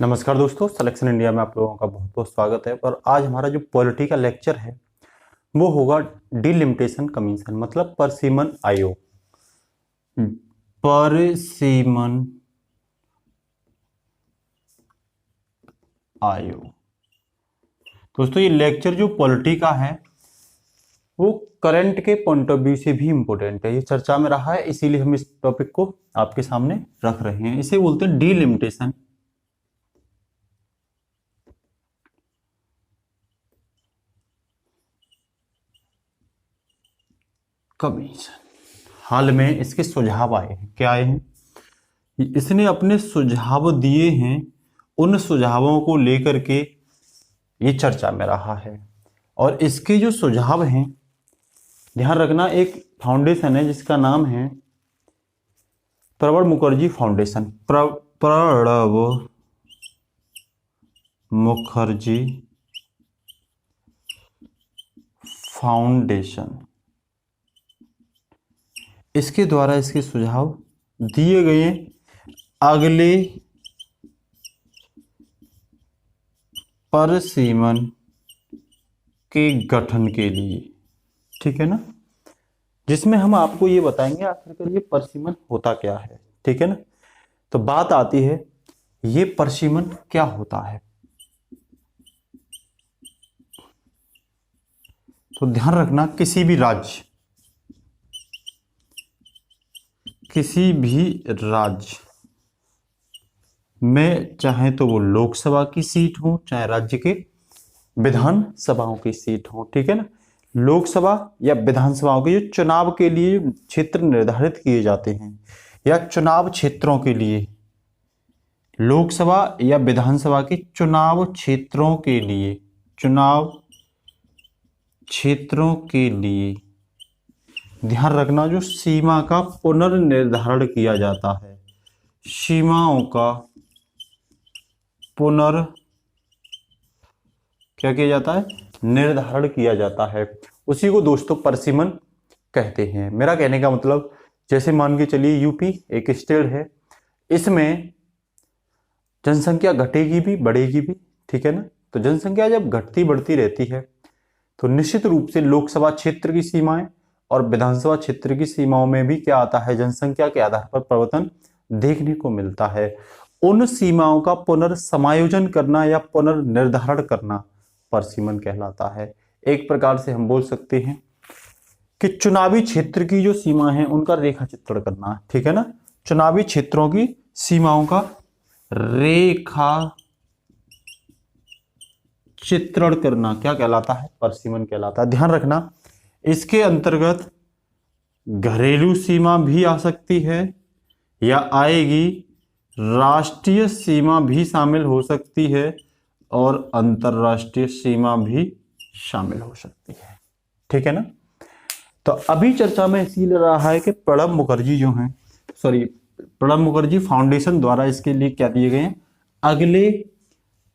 नमस्कार दोस्तों, selection India में आप लोगों का बहुत बहुत स्वागत है। और आज हमारा जो पॉलिटी का लेक्चर है वो होगा डिलिमिटेशन कमीशन, मतलब परसीमन आयोग। परसीमन आयोग दोस्तों, ये लेक्चर जो पॉलिटी का है वो करंट के पॉइंट ऑफ व्यू से भी इंपॉर्टेंट है। ये चर्चा में रहा है, इसीलिए हम इस टॉपिक को आपके सामने रख रहे हैं। इसे बोलते हैं डिलिमिटेशन कमीशन। हाल में इसके सुझाव आए हैं। क्या आए हैं? इसने अपने सुझाव दिए हैं। उन सुझावों को लेकर के ये चर्चा में रहा है। और इसके जो सुझाव हैं, ध्यान रखना, एक फाउंडेशन है जिसका नाम है प्रणब मुखर्जी फाउंडेशन। प्रणब मुखर्जी फाउंडेशन, इसके द्वारा इसके सुझाव दिए गए अगले परसीमन के गठन के लिए। ठीक है ना, जिसमें हम आपको ये बताएंगे आखिरकार ये परसीमन होता क्या है। ठीक है ना, तो बात आती है ये परसीमन क्या होता है। तो ध्यान रखना, किसी भी राज्य में, चाहे तो वो लोकसभा की सीट हो चाहे राज्य के विधान सभाओं की सीट हो, ठीक है ना, लोकसभा या विधानसभाओं के जो चुनाव के लिए क्षेत्र निर्धारित किए जाते हैं, या चुनाव क्षेत्रों के लिए, लोकसभा या विधानसभा के चुनाव क्षेत्रों के लिए, चुनाव क्षेत्रों के लिए ध्यान रखना, जो सीमा का पुनर्निर्धारण किया जाता है, सीमाओं का क्या किया जाता है, निर्धारण किया जाता है, उसी को दोस्तों परसीमन कहते हैं। मेरा कहने का मतलब, जैसे मान के चलिए यूपी एक स्टेट है, इसमें जनसंख्या घटेगी भी बढ़ेगी भी, ठीक है ना। तो जनसंख्या जब घटती बढ़ती रहती है तो निश्चित रूप से लोकसभा क्षेत्र की सीमाएं और विधानसभा क्षेत्र की सीमाओं में भी क्या आता है, जनसंख्या के आधार पर परिवर्तन देखने को मिलता है। उन सीमाओं का पुनर्समायोजन करना या पुनर्निर्धारण करना परसीमन कहलाता है। एक प्रकार से हम बोल सकते हैं कि चुनावी क्षेत्र की जो सीमा है उनका रेखा चित्रण करना, ठीक है ना, चुनावी क्षेत्रों की सीमाओं का रेखा चित्रण करना क्या कहलाता है, परसीमन कहलाता है। ध्यान रखना, इसके अंतर्गत घरेलू सीमा भी आ सकती है या आएगी, राष्ट्रीय सीमा भी शामिल हो सकती है और अंतरराष्ट्रीय सीमा भी शामिल हो सकती है। ठीक है ना। तो अभी चर्चा में इसीलिए रहा है कि प्रणब मुखर्जी फाउंडेशन द्वारा इसके लिए क्या दिए गए हैं, अगले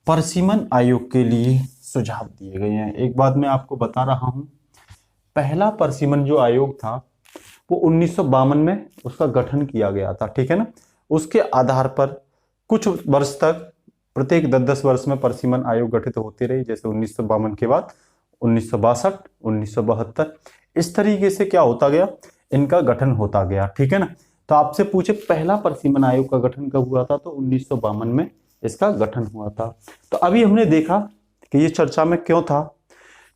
परसीमन आयोग के लिए सुझाव दिए गए हैं। एक बात मैं आपको बता रहा हूं, पहला परसीमन जो आयोग था वो 1952 में उसका गठन किया गया था। ठीक है ना, उसके आधार पर कुछ वर्ष तक प्रत्येक 10-10 वर्ष में परसीमन आयोग गठित होते रहे, जैसे 1952 के बाद 1962, 1972, इस तरीके से क्या होता गया, इनका गठन होता गया। ठीक है ना। तो आपसे पूछे पहला परसीमन आयोग का गठन कब हुआ था, तो 1952 में इसका गठन हुआ था। तो अभी हमने देखा कि ये चर्चा में क्यों था।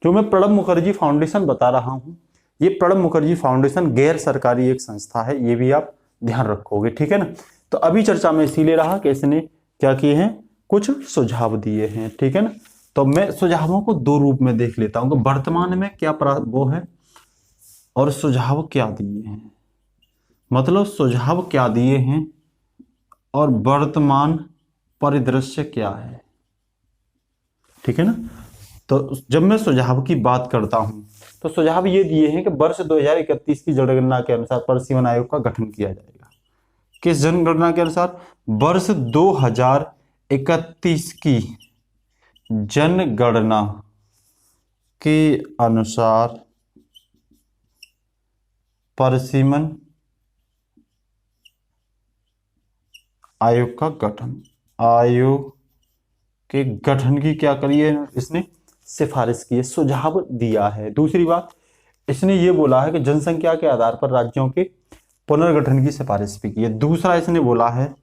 जो मैं प्रणब मुखर्जी फाउंडेशन बता रहा हूं, ये प्रणब मुखर्जी फाउंडेशन गैर सरकारी एक संस्था है, ये भी आप ध्यान रखोगे। ठीक है ना। तो अभी चर्चा में इसीलिए रहा कि इसने क्या किए हैं, कुछ सुझाव दिए हैं। ठीक है ना। तो मैं सुझावों को दो रूप में देख लेता हूं कि वर्तमान में क्या वो है और सुझाव क्या दिए हैं, मतलब सुझाव क्या दिए हैं और वर्तमान परिदृश्य क्या है। ठीक है ना। तो जब मैं सुझाव की बात करता हूं तो सुझाव ये दिए हैं कि वर्ष 2031 की जनगणना के अनुसार परसीमन आयोग का गठन किया जाएगा। किस जनगणना के अनुसार, वर्ष 2031 की जनगणना के अनुसार परसीमन आयोग का गठन, आयोग के गठन की क्या करी है, इसने सिफारिश की है, सुझाव दिया है। दूसरी बात, इसने ये बोला है कि जनसंख्या के आधार पर राज्यों के पुनर्गठन की सिफारिश भी की है। दूसरा इसने बोला है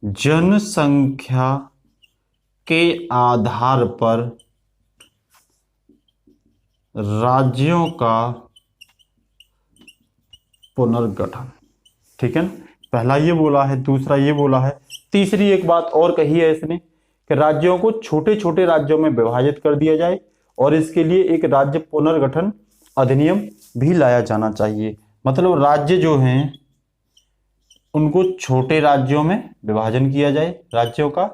जनसंख्या के आधार पर राज्यों का पुनर्गठन। ठीक है ना, पहला ये बोला है, दूसरा ये बोला है। तीसरी एक बात और कही है इसने कि राज्यों को छोटे छोटे राज्यों में विभाजित कर दिया जाए और इसके लिए एक राज्य पुनर्गठन अधिनियम भी लाया जाना चाहिए। मतलब राज्य जो हैं उनको छोटे राज्यों में विभाजन किया जाए, राज्यों का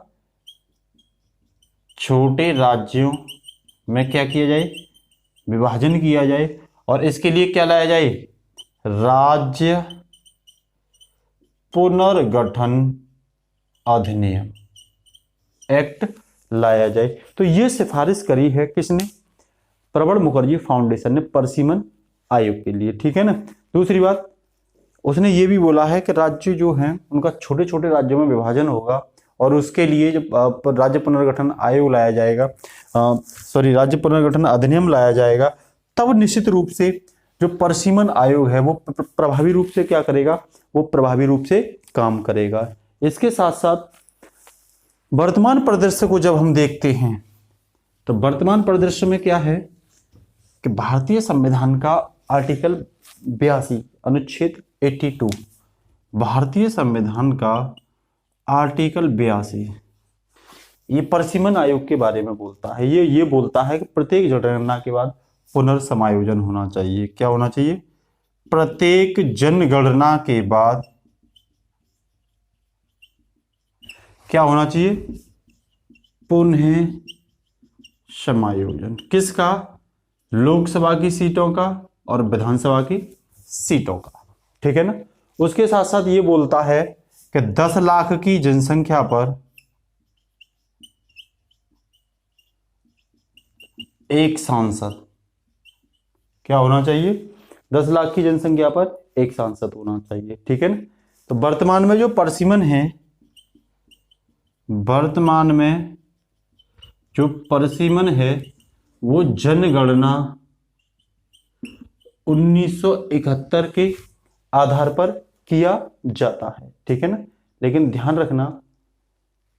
छोटे राज्यों में क्या किया जाए, विभाजन किया जाए, और इसके लिए क्या लाया जाए, राज्य पुनर्गठन अधिनियम एक्ट लाया जाए। तो ये सिफारिश करी है किसने, प्रबल मुखर्जी फाउंडेशन ने परसिमन आयोग के लिए। ठीक है ना। दूसरी बात, उसने ये भी बोला है कि राज्य जो हैं उनका छोटे छोटे राज्यों में विभाजन होगा और उसके लिए जो राज्य पुनर्गठन आयोग लाया जाएगा, राज्य पुनर्गठन अधिनियम लाया जाएगा, तब निश्चित रूप से जो परसिमन आयोग है वो प्रभावी रूप से क्या करेगा, वो प्रभावी रूप से काम करेगा। इसके साथ साथ वर्तमान परिदृश्य को जब हम देखते हैं तो वर्तमान परिदृश्य में क्या है कि भारतीय संविधान का आर्टिकल 82 अनुच्छेद 82, भारतीय संविधान का आर्टिकल 82 ये परसिमन आयोग के बारे में बोलता है। ये बोलता है कि प्रत्येक जनगणना के बाद पुनर्समायोजन होना चाहिए। क्या होना चाहिए, प्रत्येक जनगणना के बाद क्या होना चाहिए, पुनः समायोजन। किसका, लोकसभा की सीटों का और विधानसभा की सीटों का। ठीक है ना। उसके साथ साथ ये बोलता है कि 10 लाख की जनसंख्या पर एक सांसद क्या होना चाहिए, 10 लाख की जनसंख्या पर एक सांसद होना चाहिए। ठीक है ना। तो वर्तमान में जो परसिमन है, वर्तमान में जो परसिमन है वो जनगणना 1971 के आधार पर किया जाता है। ठीक है ना। लेकिन ध्यान रखना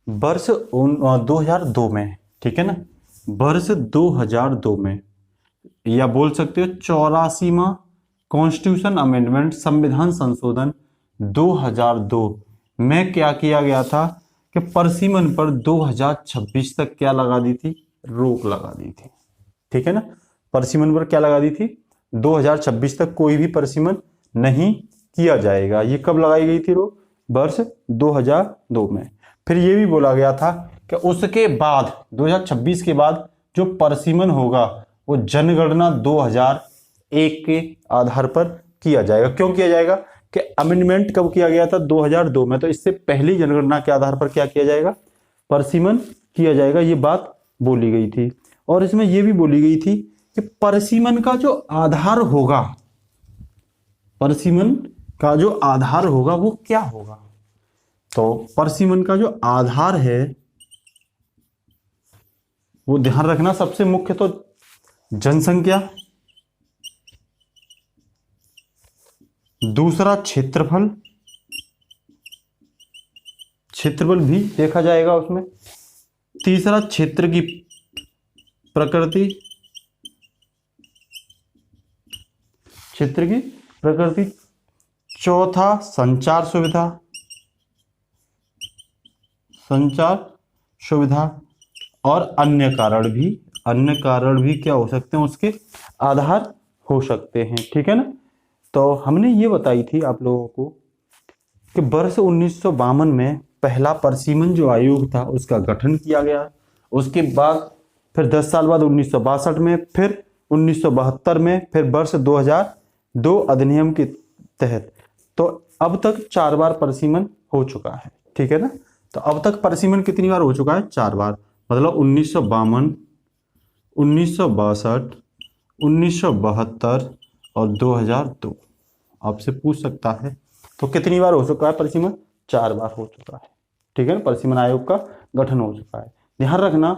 वर्ष 2002 में, ठीक है ना, वर्ष 2002 में, या बोल सकते हो 84वां कॉन्स्टिट्यूशन अमेंडमेंट, संविधान संशोधन 2002 में क्या किया गया था कि परसिमन पर 2026 तक क्या लगा दी थी, रोक लगा दी थी। ठीक है ना। परसिमन पर क्या लगा दी थी, 2026 तक कोई भी परसिमन नहीं किया जाएगा। ये कब लगाई गई थी रोक, वर्ष 2002 में। फिर ये भी बोला गया था कि उसके बाद 2026 के बाद जो परसिमन होगा वो जनगणना 2001 के आधार पर किया जाएगा। क्यों किया जाएगा कि अमेंडमेंट कब किया गया था, 2002 में, तो इससे पहली जनगणना के आधार पर क्या किया जाएगा, परसिमन किया जाएगा। ये बात बोली गई थी। और इसमें यह भी बोली गई थी कि परसिमन का जो आधार होगा, परसिमन का जो आधार होगा वो क्या होगा। तो परसिमन का जो आधार है वो ध्यान रखना, सबसे मुख्य तो जनसंख्या, दूसरा क्षेत्रफल, क्षेत्रफल भी देखा जाएगा उसमें, तीसरा क्षेत्र की प्रकृति, क्षेत्र की प्रकृति, चौथा संचार सुविधा, संचार सुविधा, और अन्य कारण भी क्या हो सकते हैं, उसके आधार हो सकते हैं। ठीक है ना। तो हमने ये बताई थी आप लोगों को कि वर्ष 1952 में पहला परसिमन जो आयोग था उसका गठन किया गया। उसके बाद फिर 10 साल बाद 1962 में, फिर 1972 में, फिर वर्ष 2002 अधिनियम के तहत। तो अब तक 4 बार परसिमन हो चुका है। ठीक है ना। तो अब तक परसिमन कितनी बार हो चुका है, 4 बार। मतलब 1952, 1962, 1972 और 2002। आपसे पूछ सकता है तो कितनी बार हो चुका है परसिमन, 4 बार हो चुका है। ठीक है ना। परसिमन आयोग का गठन हो चुका है। ध्यान रखना,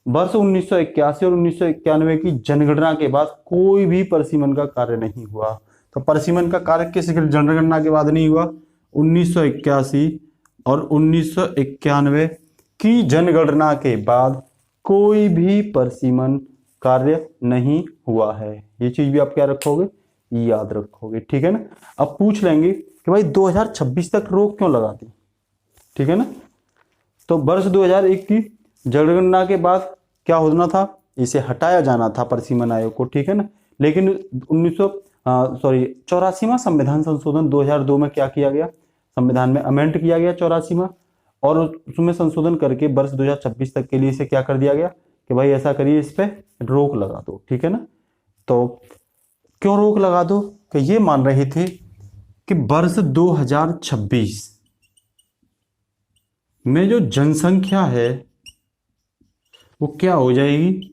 वर्ष 1981 और 1991 की जनगणना के बाद कोई भी परसिमन का कार्य नहीं हुआ। तो परसिमन का कार्य किस जनगणना के बाद नहीं हुआ? 1981 और 1991 की जनगणना के बाद कोई भी परसिमन कार्य नहीं हुआ है। ये चीज भी आप क्या रखोगे? याद रखोगे, ठीक है ना। अब पूछ लेंगे कि भाई 2026 तक रोक क्यों लगा दी, ठीक है ना। तो वर्ष 2001 की जनगणना के बाद क्या होना था? इसे हटाया जाना था परसिमन आयोग को, ठीक है ना। लेकिन 84वां संविधान संशोधन 2002 में क्या किया गया? संविधान में अमेंड किया गया 84वां, और उसमें संशोधन करके वर्ष 2026 तक के लिए इसे क्या कर दिया गया कि भाई ऐसा करिए, इस पे रोक लगा दो, ठीक है ना। तो क्यों रोक लगा दो? कि ये मान रहे थे कि वर्ष 2026 में जो जनसंख्या है वो क्या हो जाएगी?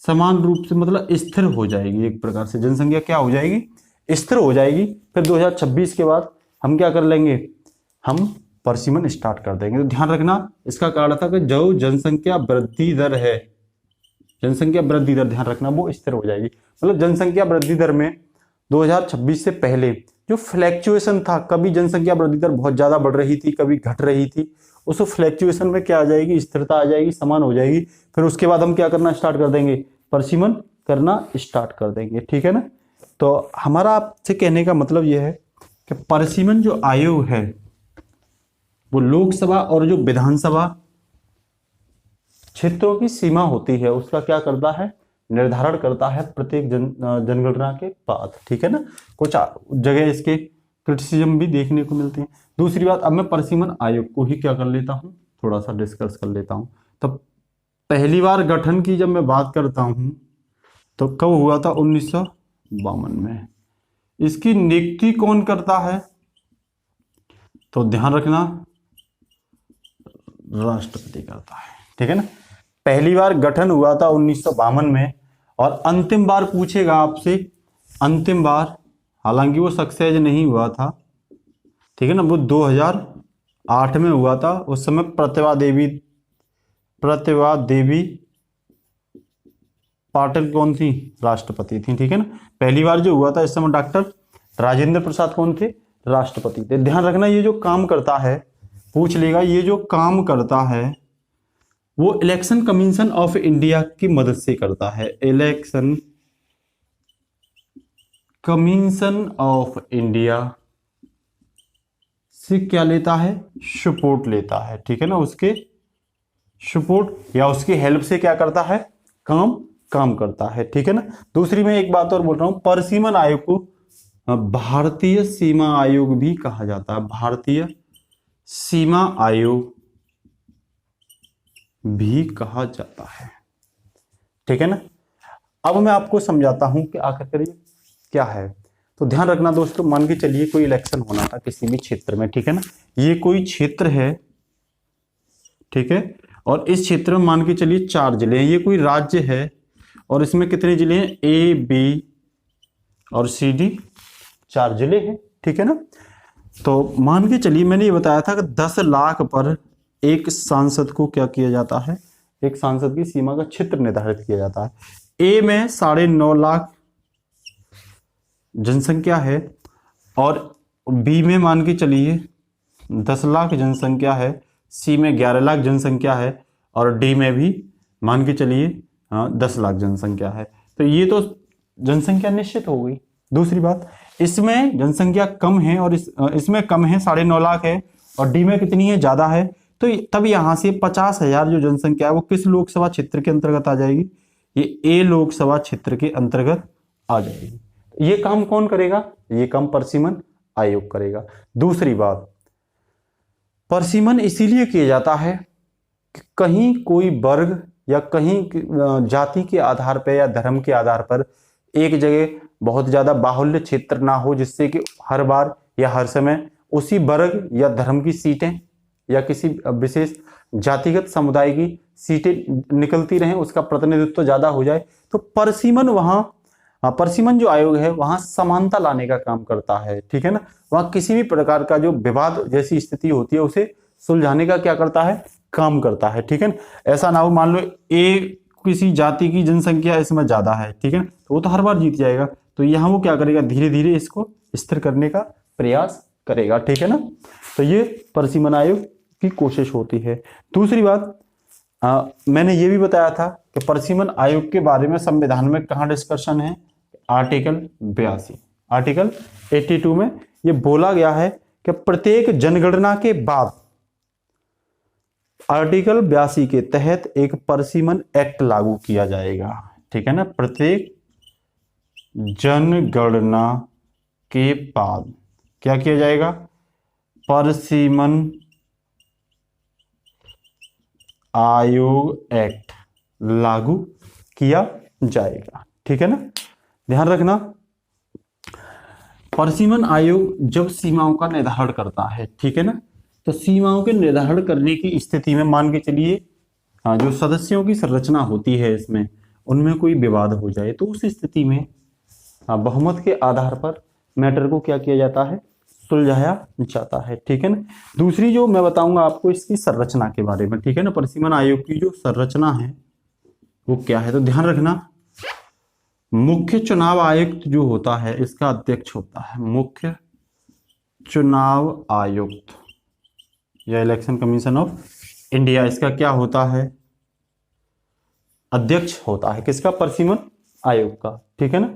समान रूप से, मतलब स्थिर हो जाएगी। एक प्रकार से जनसंख्या क्या हो जाएगी? स्थिर हो जाएगी। फिर 2026 के बाद हम क्या कर लेंगे? हम परसिमन स्टार्ट कर देंगे। तो ध्यान रखना, इसका कारण था कि जो जनसंख्या वृद्धि दर है, जनसंख्या वृद्धि दर ध्यान रखना वो स्थिर हो जाएगी। मतलब जनसंख्या वृद्धि दर में 2026 से पहले जो फ्लैक्चुएशन था, कभी जनसंख्या वृद्धि दर बहुत ज्यादा बढ़ रही थी, कभी घट रही थी, उस फ्लैक्चुएशन में क्या आ जाएगी? स्थिरता आ जाएगी, समान हो जाएगी। फिर उसके बाद हम क्या करना स्टार्ट कर देंगे? परसिमन करना स्टार्ट कर देंगे, ठीक है ना। तो हमारा आपसे कहने का मतलब यह है कि परसिमन जो आयोग है वो लोकसभा और जो विधानसभा क्षेत्रों की सीमा होती है उसका क्या करता है? निर्धारण करता है प्रत्येक जनगणना के बाद, ठीक है ना। कुछ जगह इसके क्रिटिसिज्म भी देखने को मिलते हैं। दूसरी बात, अब मैं परसिमन आयोग को ही क्या कर लेता हूं, थोड़ा सा डिस्कस कर लेता हूं। तो पहली बार गठन की जब मैं बात करता हूं तो कब हुआ था? 1952 में। इसकी नियुक्ति कौन करता है? तो ध्यान रखना, राष्ट्रपति करता है, ठीक है ना। पहली बार गठन हुआ था 1952 में, और अंतिम बार पूछेगा आपसे, अंतिम बार, हालांकि वो सक्सेस नहीं हुआ था, ठीक है ना, वो 2008 में हुआ था। उस समय प्रतिभा देवी पाटिल कौन थी? राष्ट्रपति थी, ठीक है ना। पहली बार जो हुआ था इस समय डॉक्टर राजेंद्र प्रसाद कौन थे? राष्ट्रपति थे। ध्यान रखना, ये जो काम करता है, पूछ लेगा, ये जो काम करता है वो इलेक्शन कमीशन ऑफ इंडिया की मदद से करता है। इलेक्शन कमीशन ऑफ इंडिया से क्या लेता है? सपोर्ट लेता है, ठीक है ना। उसके सपोर्ट या उसकी हेल्प से क्या करता है? काम करता है, ठीक है ना। दूसरी मैं एक बात और बोल रहा हूं, परसिमन आयोग को भारतीय सीमा आयोग भी कहा जाता है। भारतीय सीमा आयोग भी कहा जाता है, ठीक है ना। अब मैं आपको समझाता हूं कि आखिर ये क्या है। तो ध्यान रखना दोस्तों, मान के चलिए कोई इलेक्शन होना था किसी भी क्षेत्र में, ठीक है ना। ये कोई क्षेत्र है, ठीक है, और इस क्षेत्र में मान के चलिए 4 जिले हैं। ये कोई राज्य है और इसमें कितने जिले हैं? ए, बी और सी, डी, 4 जिले हैं, ठीक है ना। तो मान के चलिए मैंने ये बताया था कि 10 लाख पर एक सांसद को क्या किया जाता है? एक सांसद की सीमा का क्षेत्र निर्धारित किया जाता है। ए में 9.5 लाख जनसंख्या है, और बी में मान के चलिए 10 लाख जनसंख्या है, सी में 11 लाख जनसंख्या है, और डी में भी मान के चलिए 10 लाख जनसंख्या है। तो ये तो जनसंख्या निश्चित हो गई। दूसरी बात, इसमें जनसंख्या कम है और इसमें कम है, 9.5 लाख है, और डी में कितनी है? ज्यादा है। तो तब यहां से 50,000 जो जनसंख्या है वो किस लोकसभा क्षेत्र के अंतर्गत आ जाएगी? ये ए लोकसभा क्षेत्र के अंतर्गत आ जाएगी। ये काम कौन करेगा? ये काम परसिमन आयोग करेगा। दूसरी बात, परसिमन इसीलिए किया जाता है कि कहीं कोई वर्ग या कहीं जाति के आधार पर या धर्म के आधार पर एक जगह बहुत ज्यादा बाहुल्य क्षेत्र ना हो, जिससे कि हर बार या हर समय उसी वर्ग या धर्म की सीटें या किसी विशेष जातिगत समुदाय की सीटें निकलती रहें, उसका प्रतिनिधित्व ज्यादा हो जाए। तो परसिमन जो आयोग है वहां समानता लाने का काम करता है, ठीक है ना। वहां किसी भी प्रकार का जो विवाद जैसी स्थिति होती है उसे सुलझाने का क्या करता है? काम करता है, ठीक है ना। ऐसा ना हो मान लो ए किसी जाति की जनसंख्या इसमें ज्यादा है, ठीक है ना, तो वो तो हर बार जीत जाएगा। तो यहाँ वो क्या करेगा, धीरे धीरे इसको स्थिर करने का प्रयास करेगा, ठीक है ना। तो ये परसिमन आयोग की कोशिश होती है। दूसरी बात, मैंने ये भी बताया था कि परसिमन आयोग के बारे में संविधान में कहाँ डिस्कशन है, आर्टिकल 82, आर्टिकल 82 में ये बोला गया है कि प्रत्येक जनगणना के बाद आर्टिकल 82 के तहत एक परसिमन एक्ट लागू किया जाएगा, ठीक है ना। प्रत्येक जनगणना के बाद क्या किया जाएगा, परसिमन आयोग एक्ट लागू किया जाएगा, ठीक है ना। ध्यान रखना, परसिमन आयोग जब सीमाओं का निर्धारण करता है, ठीक है ना, तो सीमाओं के निर्धारण करने की स्थिति में मान के चलिए जो सदस्यों की संरचना होती है इसमें उनमें कोई विवाद हो जाए, तो उस स्थिति में बहुमत के आधार पर मैटर को क्या किया जाता है, सुलझाया जाता है, ठीक है ना। दूसरी जो मैं बताऊंगा आपको इसकी संरचना के बारे में, ठीक है ना। परसिमन आयोग की जो संरचना है वो क्या है, तो ध्यान रखना, मुख्य चुनाव आयुक्त जो होता है इसका अध्यक्ष होता है मुख्य चुनाव आयुक्त या इलेक्शन कमीशन ऑफ इंडिया, इसका क्या होता है, अध्यक्ष होता है, किसका, परसिमन आयोग का, ठीक है ना।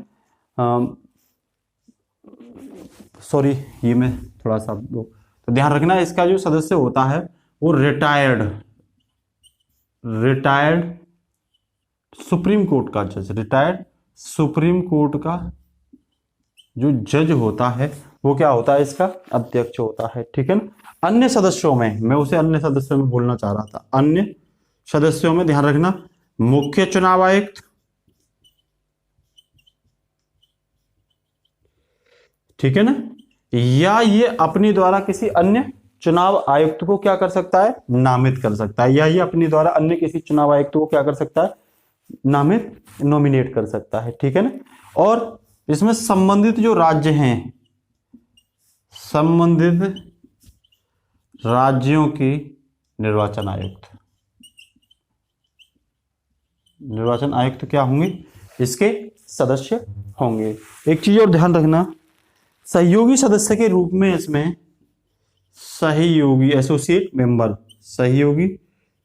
सॉरी ये मैं थोड़ा सा तो ध्यान रखना, इसका जो सदस्य होता है वो रिटायर्ड सुप्रीम कोर्ट का जज, रिटायर्ड सुप्रीम कोर्ट का जो जज होता है वो क्या होता है, इसका अध्यक्ष होता है, ठीक है ना। अन्य सदस्यों में, मैं उसे अन्य सदस्यों में बोलना चाह रहा था, अन्य सदस्यों में ध्यान रखना, मुख्य चुनाव आयुक्त, ठीक है ना, या ये अपने द्वारा किसी अन्य चुनाव आयुक्त को क्या कर सकता है, नामित कर सकता है, या ये अपने द्वारा अन्य किसी चुनाव आयुक्त को क्या कर सकता है, नामित, नॉमिनेट कर सकता है, ठीक है ना। और इसमें संबंधित जो राज्य हैं, संबंधित राज्यों की निर्वाचन आयुक्त, निर्वाचन आयुक्त क्या होंगे, इसके सदस्य होंगे। एक चीज और ध्यान रखना, सहयोगी सदस्य के रूप में इसमें सहयोगी सहयोगी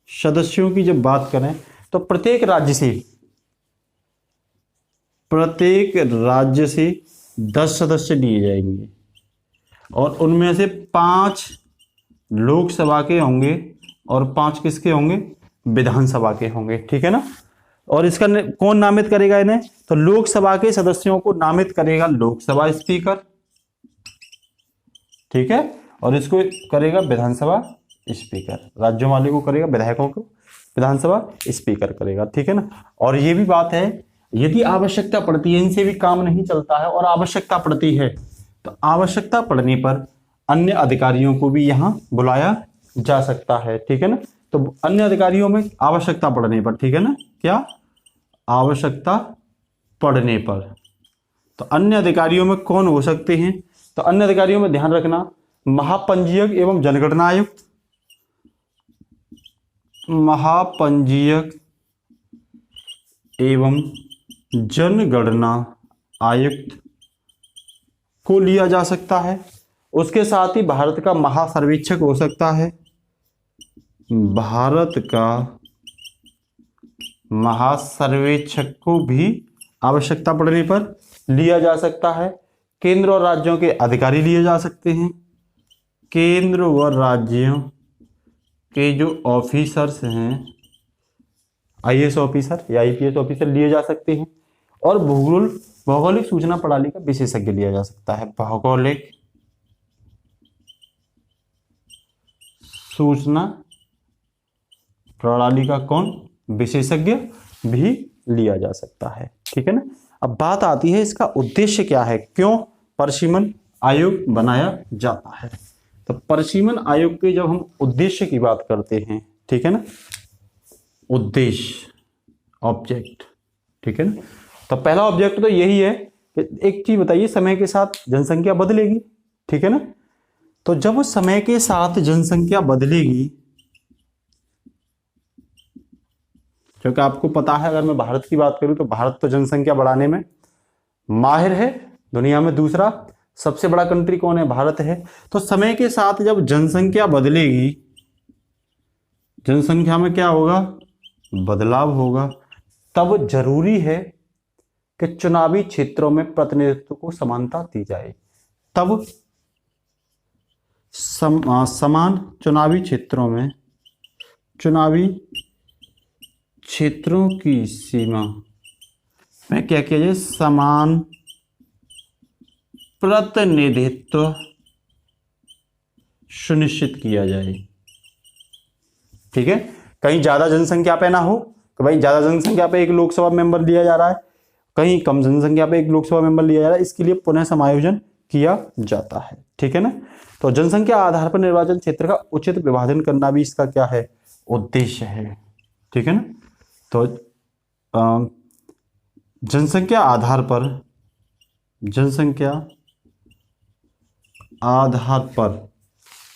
सदस्यों की जब बात करें तो प्रत्येक राज्य से 10 सदस्य लिए जाएंगे और उनमें से 5 लोकसभा के होंगे और 5 किसके होंगे, विधानसभा के होंगे, ठीक है ना। और इसका कौन नामित करेगा इन्हें, तो लोकसभा के सदस्यों को नामित करेगा लोकसभा स्पीकर, ठीक है, और इसको करेगा विधानसभा स्पीकर, राज्यों वाले को करेगा, विधायकों को विधानसभा स्पीकर करेगा, ठीक है ना। और ये भी बात है, यदि आवश्यकता पड़ती है, इनसे भी काम नहीं चलता है और आवश्यकता पड़ती है तो आवश्यकता पड़ने पर अन्य अधिकारियों को भी यहां बुलाया जा सकता है, ठीक है ना। तो अन्य अधिकारियों में आवश्यकता पड़ने पर, ठीक है ना, क्या, आवश्यकता पड़ने पर, तो अन्य अधिकारियों में कौन हो सकते हैं, तो अन्य अधिकारियों में ध्यान रखना, महापंजीयक एवं जनगणना आयुक्त, महापंजीयक एवं जनगणना आयुक्त को लिया जा सकता है। उसके साथ ही भारत का महासर्वेक्षक हो सकता है, भारत का महासर्वेक्षक को भी आवश्यकता पड़ने पर लिया जा सकता है। केंद्र और राज्यों के अधिकारी लिए जा सकते हैं, केंद्र व राज्यों के जो ऑफिसर्स हैं, आईएएस ऑफिसर या आईपीएस ऑफिसर लिए जा सकते हैं। और भौगोलिक सूचना प्रणाली का विशेषज्ञ लिया जा सकता है, भौगोलिक सूचना प्रणाली का कौन, विशेषज्ञ भी लिया जा सकता है, ठीक है ना। अब बात आती है इसका उद्देश्य क्या है, क्यों परसिमन आयोग बनाया जाता है। तो परसिमन आयोग के जब हम उद्देश्य की बात करते हैं, ठीक है ना, उद्देश्य, ऑब्जेक्ट, ठीक है ना, तो पहला ऑब्जेक्ट तो यही है कि एक चीज बताइए, समय के साथ जनसंख्या बदलेगी, ठीक है ना। तो जब समय के साथ जनसंख्या बदलेगी क्योंकि आपको पता है, अगर मैं भारत की बात करूं तो भारत तो जनसंख्या बढ़ाने में माहिर है, दुनिया में दूसरा सबसे बड़ा कंट्री कौन है, भारत है। तो समय के साथ जब जनसंख्या बदलेगी, जनसंख्या में क्या होगा, बदलाव होगा, तब जरूरी है कि चुनावी क्षेत्रों में प्रतिनिधित्व को समानता दी जाए। तब समान चुनावी क्षेत्रों की सीमा में क्या किया जाए, समान प्रतिनिधित्व सुनिश्चित किया जाए। ठीक है, कहीं ज्यादा जनसंख्या पे ना हो कि भाई ज्यादा जनसंख्या पे एक लोकसभा मेंबर लिया जा रहा है, कहीं कम जनसंख्या पे एक लोकसभा मेंबर लिया जा रहा है, इसके लिए पुनः समायोजन किया जाता है। ठीक है ना। तो जनसंख्या आधार पर निर्वाचन क्षेत्र का उचित विभाजन करना भी इसका क्या है, उद्देश्य है। ठीक है ना। तो जनसंख्या आधार पर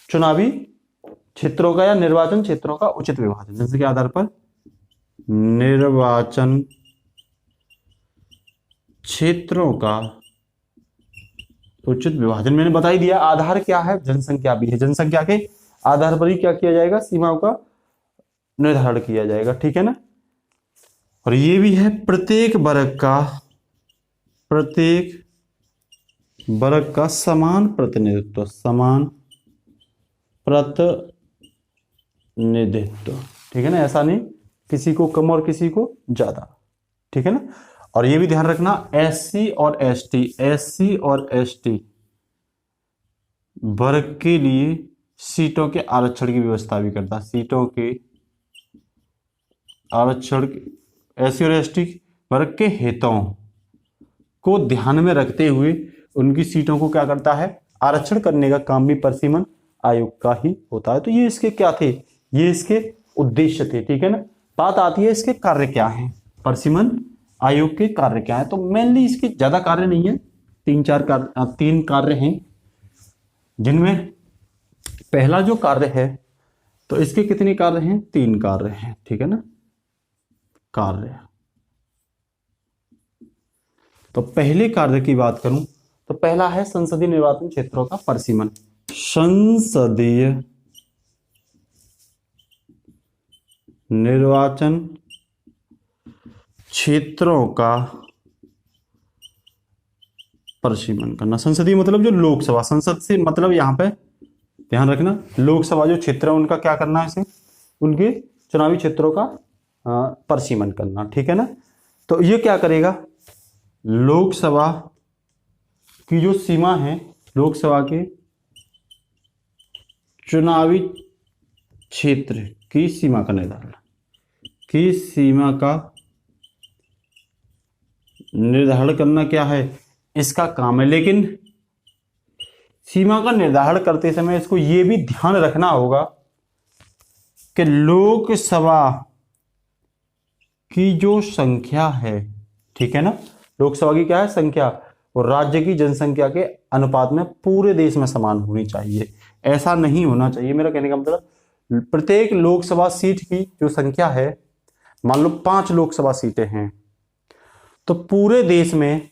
चुनावी क्षेत्रों का या निर्वाचन क्षेत्रों का उचित विभाजन, जनसंख्या आधार पर निर्वाचन क्षेत्रों का उचित विभाजन। मैंने बता ही दिया, आधार क्या है, जनसंख्या भी है, जनसंख्या के आधार पर ही क्या किया जाएगा, सीमाओं का निर्धारण किया जाएगा। ठीक है ना। और ये भी है प्रत्येक वर्ग का समान प्रतिनिधित्व, ठीक है ना। ऐसा नहीं किसी को कम और किसी को ज्यादा। ठीक है ना। और ये भी ध्यान रखना, एससी और एसटी वर्ग के लिए सीटों के आरक्षण की व्यवस्था भी करता, सीटों के आरक्षण एससी और एसटी वर्ग के हितों को ध्यान में रखते हुए उनकी सीटों को क्या करता है, आरक्षण करने का काम भी परिसीमन आयोग का ही होता है। तो ये इसके क्या थे, ये इसके उद्देश्य थे। ठीक है ना। बात आती है इसके कार्य क्या हैं, परिसीमन आयोग के कार्य क्या है। तो मेनली इसके ज्यादा कार्य नहीं है, तीन कार्य हैं, जिनमें पहला जो कार्य है, तो इसके कितने कार्य हैं, 3 कार्य हैं। ठीक है ना। कार्य, तो पहले कार्य की बात करूं तो पहला है संसदीय निर्वाचन क्षेत्रों का परिसीमन। संसदीय निर्वाचन क्षेत्रों का परिसीमन करना। संसदीय मतलब जो लोकसभा, संसद से मतलब यहां पे ध्यान रखना, लोकसभा जो क्षेत्र है उनका क्या करना है, इसे उनके चुनावी क्षेत्रों का परिसीमन करना। ठीक है ना। तो ये क्या करेगा, लोकसभा की जो सीमा है, लोकसभा के चुनावी क्षेत्र की सीमा का निर्धारण, करना क्या है, इसका काम है। लेकिन सीमा का निर्धारण करते समय इसको यह भी ध्यान रखना होगा कि लोकसभा की जो संख्या है, ठीक है ना, लोकसभा की क्या है संख्या, और राज्य की जनसंख्या के अनुपात में पूरे देश में समान होनी चाहिए। ऐसा नहीं होना चाहिए, मेरा कहने का मतलब प्रत्येक लोकसभा सीट की जो संख्या है, मान लो 5 लोकसभा सीटें हैं, तो पूरे देश में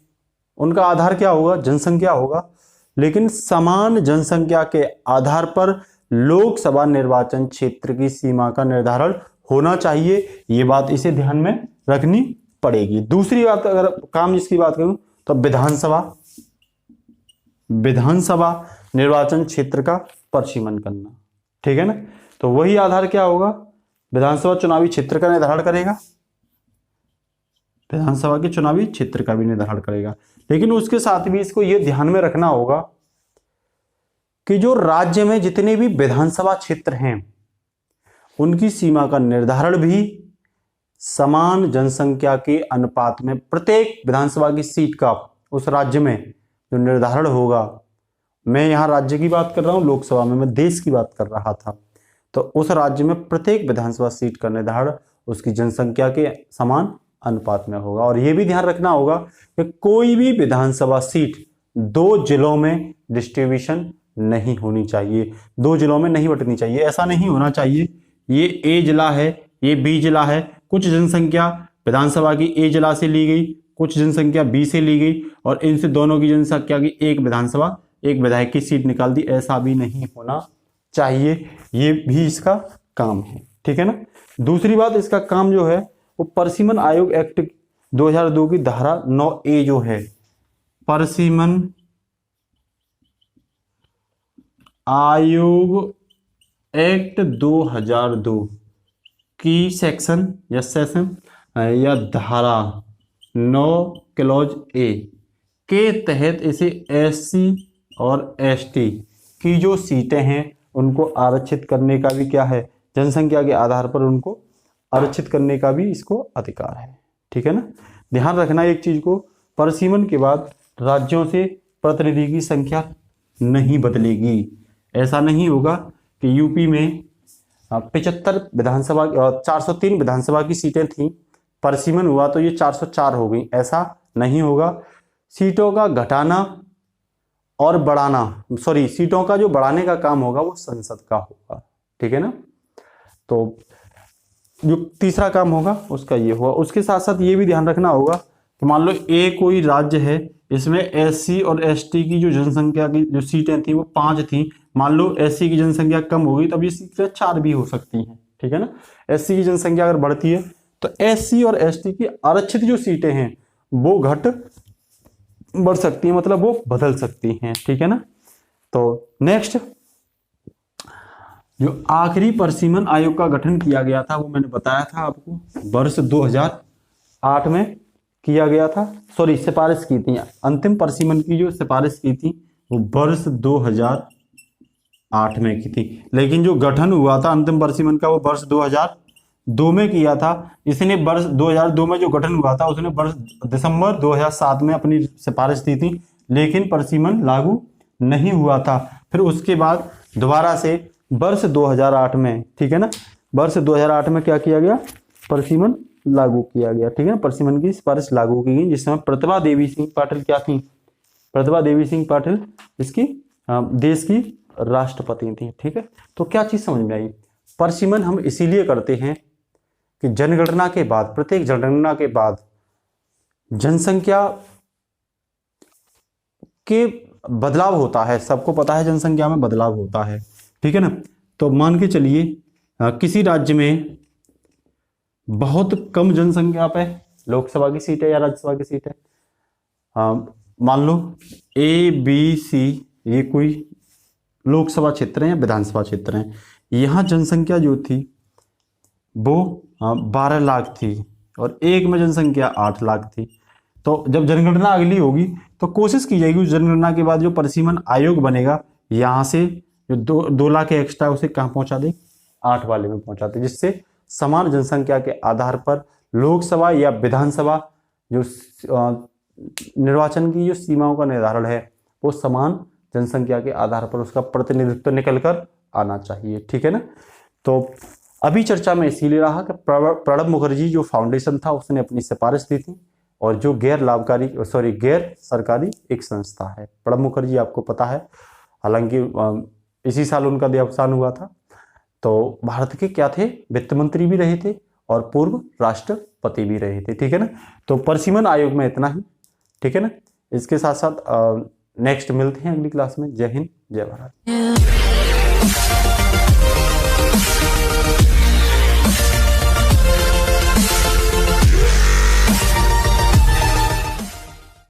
उनका आधार क्या होगा, जनसंख्या होगा। लेकिन समान जनसंख्या के आधार पर लोकसभा निर्वाचन क्षेत्र की सीमा का निर्धारण होना चाहिए। ये बात इसे ध्यान में रखनी पड़ेगी। दूसरी बात, अगर काम जिसकी बात करूं तो विधानसभा निर्वाचन क्षेत्र का परिसीमन करना। ठीक है ना। तो वही आधार क्या होगा, विधानसभा चुनावी क्षेत्र का निर्धारण करेगा, विधानसभा के चुनावी क्षेत्र का भी निर्धारण करेगा। लेकिन उसके साथ भी इसको यह ध्यान में रखना होगा कि जो राज्य में जितने भी विधानसभा क्षेत्र हैं उनकी सीमा का निर्धारण भी समान जनसंख्या के अनुपात में, प्रत्येक विधानसभा की सीट का उस राज्य में जो निर्धारण होगा, मैं यहां राज्य की बात कर रहा हूं, लोकसभा में मैं देश की बात कर रहा था, तो उस राज्य में प्रत्येक विधानसभा सीट का निर्धारण उसकी जनसंख्या के समान अनुपात में होगा। और यह भी ध्यान रखना होगा कि कोई भी विधानसभा सीट 2 जिलों में डिस्ट्रीब्यूशन नहीं होनी चाहिए, 2 जिलों में नहीं बंटनी चाहिए। ऐसा नहीं होना चाहिए ये ए जिला है, ये बी जिला है, कुछ जनसंख्या विधानसभा की ए जिला से ली गई, कुछ जनसंख्या बी से ली गई और इनसे दोनों की जनसंख्या की एक विधानसभा एक विधायक की सीट निकाल दी। ऐसा भी नहीं होना चाहिए, ये भी इसका काम है, ठीक है ना। दूसरी बात, इसका काम जो है वो परसिमन आयोग एक्ट 2002 की धारा 9A जो है, परसिमन आयोग एक्ट 2002 की सेक्शन या सेशन या धारा 9 क्लॉज ए के तहत इसे एससी और एसटी की जो सीटें हैं उनको आरक्षित करने का भी क्या है, जनसंख्या के आधार पर उनको आरक्षित करने का भी इसको अधिकार है, ठीक है ना। ध्यान रखना एक चीज को, परसीमन के बाद राज्यों से प्रतिनिधि की संख्या नहीं बदलेगी। ऐसा नहीं होगा कि यूपी में 75 विधानसभा 403 विधानसभा की सीटें थीं, परसीमन हुआ तो ये 404 हो गई, ऐसा नहीं होगा। सीटों का घटाना और बढ़ाना, सॉरी सीटों का जो बढ़ाने का काम होगा वो संसद का होगा, ठीक है ना। तो जो तीसरा काम होगा उसका ये होगा। उसके साथ साथ ये भी ध्यान रखना होगा कि मान लो ए कोई राज्य है, इसमें एससी और एसटी की जो जनसंख्या की जो सीटें थी वो 5 थी, मान लो एससी की जनसंख्या कम हो गई तब ये सीटें 4 भी हो सकती हैं, ठीक है ना। एससी की जनसंख्या अगर बढ़ती है तो एससी और एसटी की आरक्षित जो सीटें हैं वो घट बढ़ सकती है, मतलब वो बदल सकती हैं, ठीक है ना। तो नेक्स्ट जो आखिरी परसीमन आयोग का गठन किया गया था वो मैंने बताया था आपको, वर्ष 2008 में किया गया था, सॉरी सिफारिश की थी, अंतिम परसीमन की जो सिफारिश की थी वो वर्ष 2008 में की थी, लेकिन जो गठन हुआ था अंतिम परसीमन का वो वर्ष 2002 में किया था। इसने वर्ष 2002 में जो गठन हुआ था उसने वर्ष दिसंबर 2007 में अपनी सिफारिश दी थी, लेकिन परसीमन लागू नहीं हुआ था। फिर उसके बाद दोबारा से वर्ष 2008 में, ठीक है ना, वर्ष 2008 में क्या किया गया, परसीमन लागू किया गया, ठीक है। परसीमन की सिफारिश लागू की गई, जिस समय प्रतिभा देवी सिंह पाटिल क्या थी, प्रतिभा देवी सिंह पाटिल इसकी देश की राष्ट्रपति थी, ठीक है। तो क्या चीज समझ में आई, परसीमन हम इसीलिए करते हैं कि जनगणना के बाद, प्रत्येक जनगणना के बाद जनसंख्या के बदलाव होता है, सबको पता है जनसंख्या में बदलाव होता है, ठीक है ना। तो मान के चलिए किसी राज्य में बहुत कम जनसंख्या पे लोकसभा की सीट है या राज्यसभा की सीट है, मान लो ए बी सी ये कोई लोकसभा क्षेत्र है या विधानसभा क्षेत्र है, यहाँ जनसंख्या जो थी वो 12 लाख थी और एक में जनसंख्या 8 लाख थी। तो जब जनगणना अगली होगी तो कोशिश की जाएगी उस जनगणना के बाद जो परसीमन आयोग बनेगा यहाँ से जो 2 लाख एक्स्ट्रा उसे कहाँ पहुंचा दे, 8 वाले में पहुंचा दे, जिससे समान जनसंख्या के आधार पर लोकसभा या विधानसभा जो निर्वाचन की जो सीमाओं का निर्धारण है वो समान जनसंख्या के आधार पर उसका प्रतिनिधित्व निकल कर आना चाहिए, ठीक है ना। तो अभी चर्चा में इसीलिए रहा कि प्रणब मुखर्जी जो फाउंडेशन था उसने अपनी सिफारिश दी थी, और जो गैर सरकारी एक संस्था है, प्रणब मुखर्जी आपको पता है, हालांकि इसी साल उनका देहावसान हुआ था। तो भारत के क्या थे, वित्त मंत्री भी रहे थे और पूर्व राष्ट्रपति भी रहे थे, ठीक है ना। तो परसीमन आयोग में इतना ही, ठीक है ना। इसके साथ साथ नेक्स्ट मिलते हैं अगली क्लास में। जय हिंद, जय भारत।